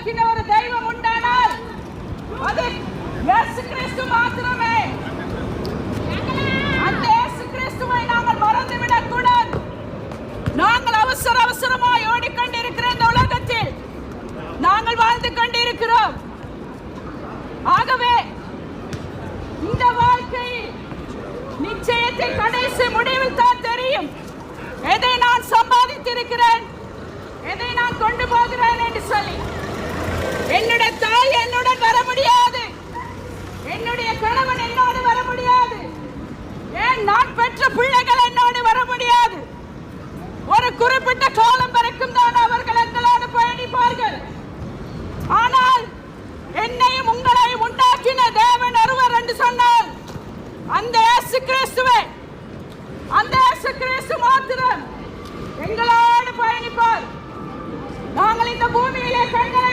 உண்டாக்கின ஒரு தெய்வம் உண்டானால் அது இயேசு கிறிஸ்து மாத்திரமே. அந்த இயேசு கிறிஸ்துவை நாங்கள் மறந்துவிடக் கூடாது. நாங்கள் அவசரமாய் ஓடிக்கொண்டிருக்கிற இந்த உலகத்தில் நாங்கள் வாழ்ந்து கொண்டிருக்கிறோம். ஆகவே இந்த வாழ்க்கையில் நிச்சயத்தில் கடைசி முடிவில் தான் தெரியும் எதை நான் சம்பாதித்திருக்கிறேன், எதை நான் கொண்டு போகிறேன் என்று சொல்லி. என்னுடைய தாய் என்னுடன் வர முடியாது, என்னுடைய கணவன் என்னோடு வர முடியாது, ஏன் நான் பெற்ற பிள்ளைகள் என்னோடு வர முடியாது. ஒரு குறிப்பிட்ட காலம் வரைக்கும் தான் அவர்கள் எங்களோடு பயணிப்பார்கள். ஆனால் என்னையும் உங்களையும் உண்டாக்கின தேவன் ஒருவர் என்று சொன்னால் அந்த இயேசு கிறிஸ்துவே, அந்த இயேசு கிறிஸ்து மாத்திரம் எங்களோடு பயணிப்பார். நாங்கள் இந்த பூமியிலே கண்களை